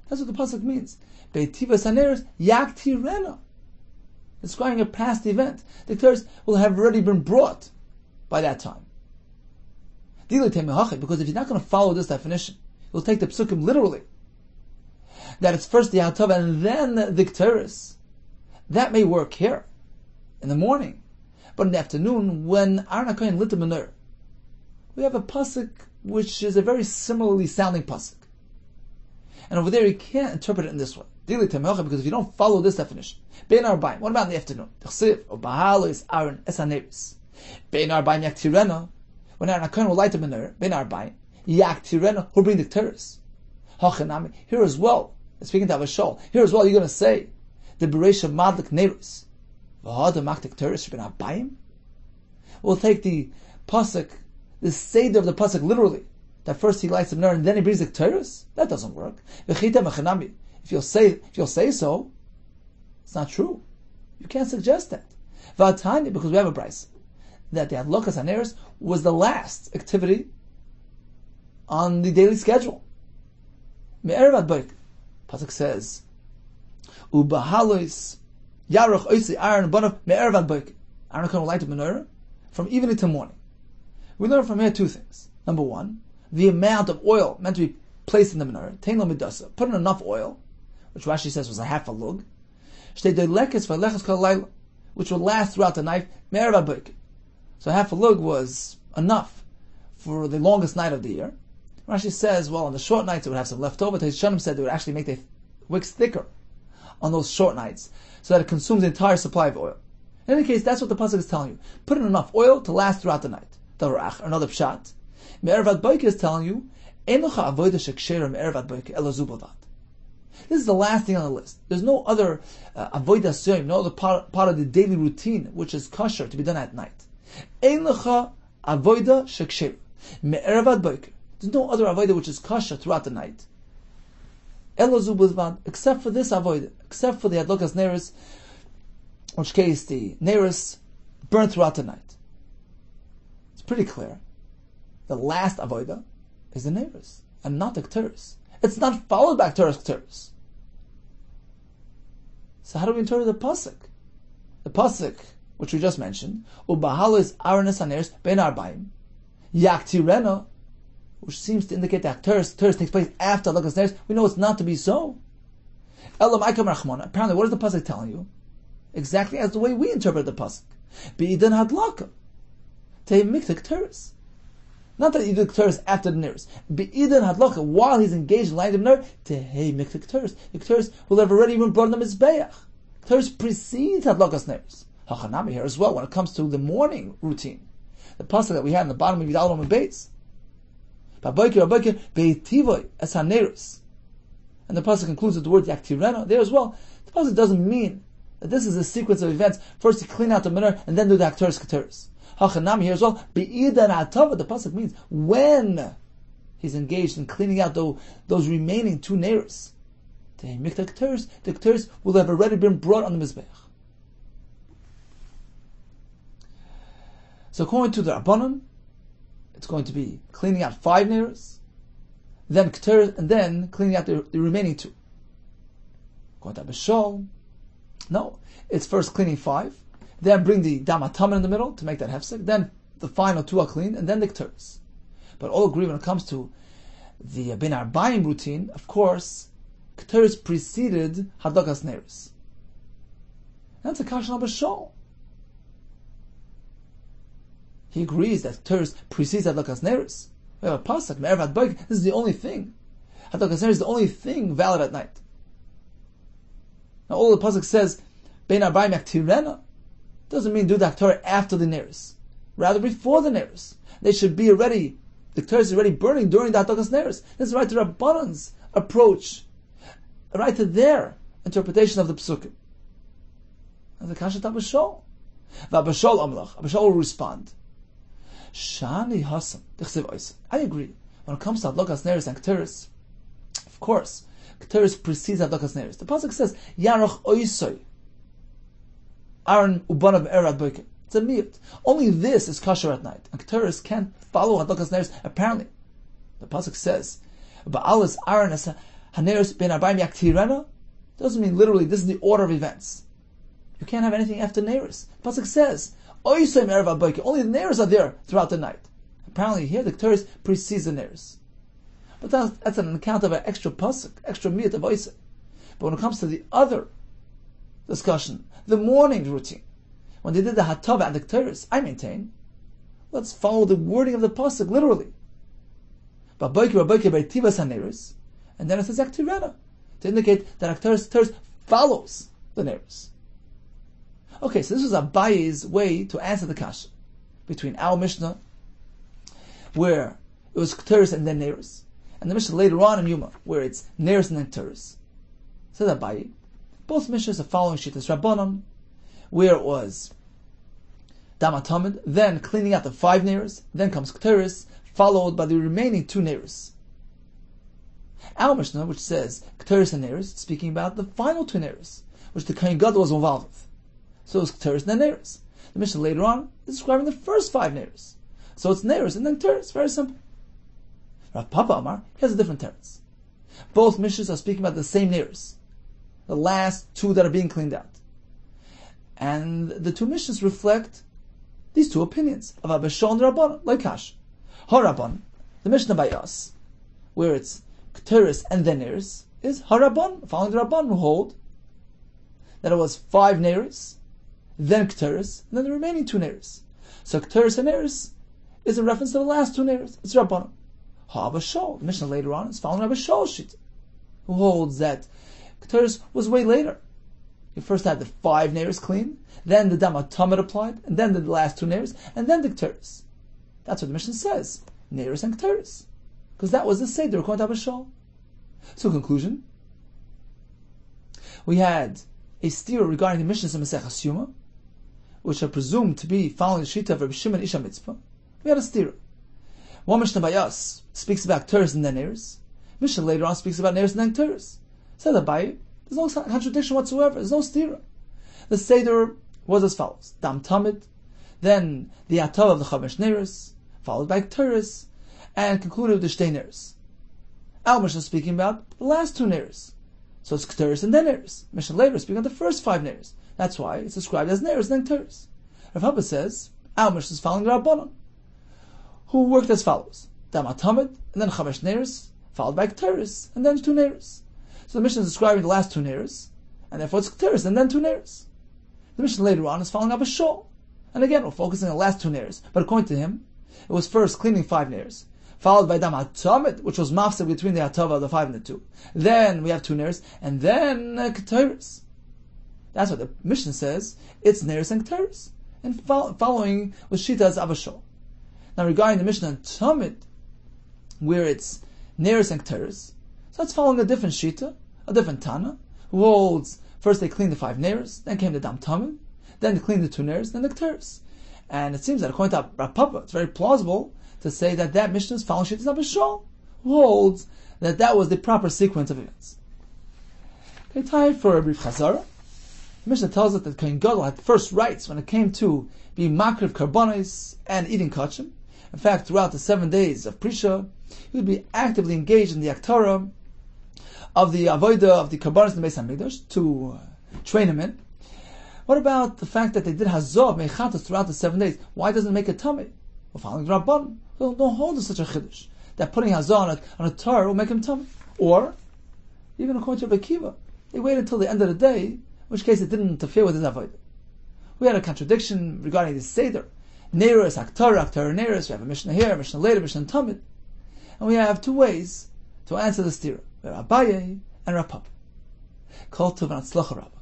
That's what the pasuk means. Be'tivas HaNeiros Yaktirena. Describing a past event. The Keteres will have already been brought by that time. Because if you're not going to follow this definition, you'll take the psukim literally. That it's first the Hatava and then the Keteres. That may work here, in the morning. But in the afternoon, when Aaron HaKohen lit the menorah, we have a pasuk which is a very similarly sounding pasuk. And over there you can't interpret it in this way. Because if you don't follow this definition, Bein Arba'im, what about in the afternoon? Aaron Esaneris. Bein Arba'im Yaktirena, when Aaron HaKohen will light the menorah, Bein Arba'im Yaktirena, who'll bring the Keteres. Hachanami, here as well, speaking to Abba Shol, here as well you're going to say, the Bereisha Madlik Neiros. V'hada Maktik Keteres Bein Arba'im. We'll take the pasuk, the seder of the pasuk literally, that first he lights the menorah and then he brings the Keteres. That doesn't work. If you'll say so, it's not true. You can't suggest that. V'atani, because we have a brayso that the Adlokas HaNeiros was the last activity on the daily schedule. Me'erev ad boik. Pasuk says, Ubahalois Yaroch Oisi Aaron Bonav Me'erev ad boik. Aaron will light the menorah from evening to morning. We learn from here 2 things. Number 1, the amount of oil meant to be placed in the menorah. Tein lo midasa. Put in enough oil, which Rashi says was a half a lug. Shtei doilekes v'alechas kol layla, which will last throughout the night. Me'erev ad boik. So half a lug was enough for the longest night of the year. Rashi says, well, on the short nights it would have some left over. Shanim said it would actually make the wicks thicker on those short nights, so that it consumes the entire supply of oil. In any case, that's what the pasuk is telling you. Put in enough oil to last throughout the night. Another pshat. Me'erev ad boik is telling you, Einocha avoida shekshera me'erev ad boik elo zu bavad. This is the last thing on the list. There's no other avoida soim, no other part of the daily routine which is kosher to be done at night. Einocha avoida shekshera me'erev ad boik. There's no other avoida which is kosher throughout the night. Elo zu bavad, except for this avoida, except for the adlokas neiros, in which case the neiros burn throughout the night. It's pretty clear. The last avoida is the neiros, and not the Keteres. It's not followed by Keteres. So how do we interpret the pasuk? The pasuk, which we just mentioned, Ubahalos Aaron Esaneris Ben Arba'im, Yaktirena, which seems to indicate that Keteres takes place after Adlokas Neiros. We know it's not to be so. Elam Aikam Rachmana. Apparently, what is the pasuk telling you? Exactly as the way we interpret the pasuk. Be'idan hadlaka. Te'mikta Keteres. Not that you do Keteres after the Neiros. Be'idan hadlaka, while he's engaged in lighting the menorah, Te'mikta Keteres. The Keteres will have already been brought in the Mizbeach. Keteres precedes Hadlokas Neiros. Hachanami here as well, when it comes to the morning routine. The pasuk that we had in the bottom of Yidal and Beis. Ba'boker, be'tivoy es haneros. And the pasuk concludes with the word yaktirena there as well. The pasuk doesn't mean that this is a sequence of events. First you clean out the menorah and then do the hakteres keteres. Hachanami here as well. Be'idan atava. The pasuk means when he's engaged in cleaning out those remaining 2 neiros. The keteres will have already been brought on the mizbeach. So according to the Rabbanon, it's going to be cleaning out 5 neiros, then Keteris, and then cleaning out the remaining 2. According to Abishol, no, it's first cleaning 5, then bring the Damataman in the middle to make that hefsek, then the final 2 are cleaned, and then the Keteris. But all agree when it comes to the Ben Arbayim routine, of course, Keteris preceded Hadokas Neiros. That's a kashan al Bashol. He agrees that Keteris precedes Hadokas Neiros. We have a pasuk, Me'erev Ad Boik, this is the only thing. Hadokas Neiros is the only thing valid at night. Now all the pasuk says, Ben Arbayim Yaktirena, doesn't mean do the Haktorah after the Neiros. Rather before the Neiros. They should be already, the Keteris is already burning during the Hadokas Neiros. This is right to Rabbanon's approach, right to their interpretation of the Psukim. And the Kashat Abishol. V'Abishol Amlach. Abishol will respond. Shani Hasam. I agree. When it comes to Hadokas Neiros and Keteris, of course, Keteris precedes Hadokas Neiros. The pasuk says, Yaroch Oisoi. Aaron Ubanav Erad Boiker. It's a miyut. Only this is kosher at night. And Keteris can't follow Hadokas Neiros, apparently. The pasuk says, Ba'alis Aaron as Haneros ben Arbayim Yaktirena, doesn't mean literally this is the order of events. You can't have anything after Neiros. The pasuk says, Oisoi Erev Ad Boiker. Only the Neiros are there throughout the night. Apparently here the Keteris precedes the Neiros. But that's an account of an extra pasuk, extra miyut of Oisoi. But when it comes to the other discussion, the morning routine, when they did the Hatava and the Keteris, I maintain, let's follow the wording of the pasuk literally. And then it says Aktirena, to indicate that Keteris follows the Neiros. Okay, so this was Abaye's way to answer the kasha between our Mishnah, where it was Keteris and then Neiros, and the Mishnah later on in YOMA, where it's Neiros and then Keteris. Says Abaye, both Mishnahs are following Shittas Rabbanon, where it was Damatamid, then cleaning out the 5 Neiros, then comes Keteris, followed by the remaining 2 Neiros. Our Mishnah, which says Keteris and Neiros, speaking about the final 2 Neiros, which the Kohen Gadol was involved with. So it's Keteris and then Neiros. The Mishnah later on is describing the first 5 Neiros. So it's Neiros and then Keteris. Very simple. Rav Papa Amar, he has a different teretz. Both Mishnahs are speaking about the same Neiros, the last 2 that are being cleaned out. And the 2 Mishnahs reflect these 2 opinions of Abishol and Rabban, like Kash. Harabban, the Mishnah by us, where it's Keteris and then Neiros, is Harabban, following the Rabban, who hold that it was 5 Neiros, then Keteris, and then the remaining 2 Neiros. So Keteris and Neiros is in reference to the last 2 Neiros. It's Rabban. Abishol, the Mishnah later on is following Abishol's shit, who holds that Keteris was way later. You first had the 5 Neiros clean, then the Damatamid applied, and then the last 2 Neiros, and then the Keteris. That's what the Mishnah says, Neiros and Keteris. Because that was the Seder according to Abishol. So conclusion, we had a steer regarding the Mishnahs in Maseches YOMA, which are presumed to be following the Shita of Rabbi Shimon Ish HaMitzpah. We had a steer. One Mishnah by us speaks about Keteris and then Neiros. Mishnah later on speaks about Neiros and then Keteris. Said Abaye, there's no contradiction whatsoever. There's no stira. The Seder was as follows: Dam Tamid, then the Atav of the Chamesh Neiros, followed by Keteris, and concluded with the Shtei Neiros. Our Mishnah is speaking about the last 2 Neiros. So it's Keteris and then Neiros. Mishnah later is speaking of the first 5 Neiros. That's why it's described as Neiros and then Keteris. Rav Haba says, our Mishnah is following the Rabbanon, who worked as follows: Dam Tamid, and then Chamesh Neiros, followed by Keteris, and then 2 Neiros. So the Mishnah is describing the last 2 Neiros, and therefore it's Keteris and then 2 Neiros. The Mishnah later on is following Abishol, and again we're focusing on the last 2 Neiros. But according to him, it was first cleaning 5 Neiros, followed by Dam Tamid, which was mafsed between the Atava of the 5 and the 2. Then we have 2 Neiros, and then Keteris. That's what the Mishnah says. It's Neiros and Keteris, and following with Shita's Abishol. Now regarding the Mishnah and Tamid, where it's Neiros and Keteris, so that's following a different Shita, a different Tana, who holds first they cleaned the 5 Neiros, then came the Dam Tamid, then they cleaned the 2 Neiros, then the Keteris. And it seems that according to Rav Papa, it's very plausible to say that that Mishnah is following Shita's Abishol, who holds that that was the proper sequence of events. Okay, time for a brief Chazara. Mishnah tells us that Kohen Gadol had first rights when it came to being makriv karbonos and eating kachim. In fact, throughout the 7 days of Prisha, he would be actively engaged in the Aktara of the Avodah of the karbonos in the Beis HaMikdash to train him in. What about the fact that they did Hazov, Mechatos throughout the 7 days? Why doesn't it make a tummy? Well, following the Rabban, don't hold to such a chiddush that putting Hazov on a tar will make him tummy. Or, even according to Rabbi Kiva, they waited until the end of the day, in which case it didn't interfere with his Avodah. We had a contradiction regarding the Seder. Neiros, Aktara, Neiros. We have a Mishnah here, a Mishnah later, Mishnah Tamid. And we have 2 ways to answer the stira. Abaye and Rapapa. Kol Tov and Atzlacha Rabbah.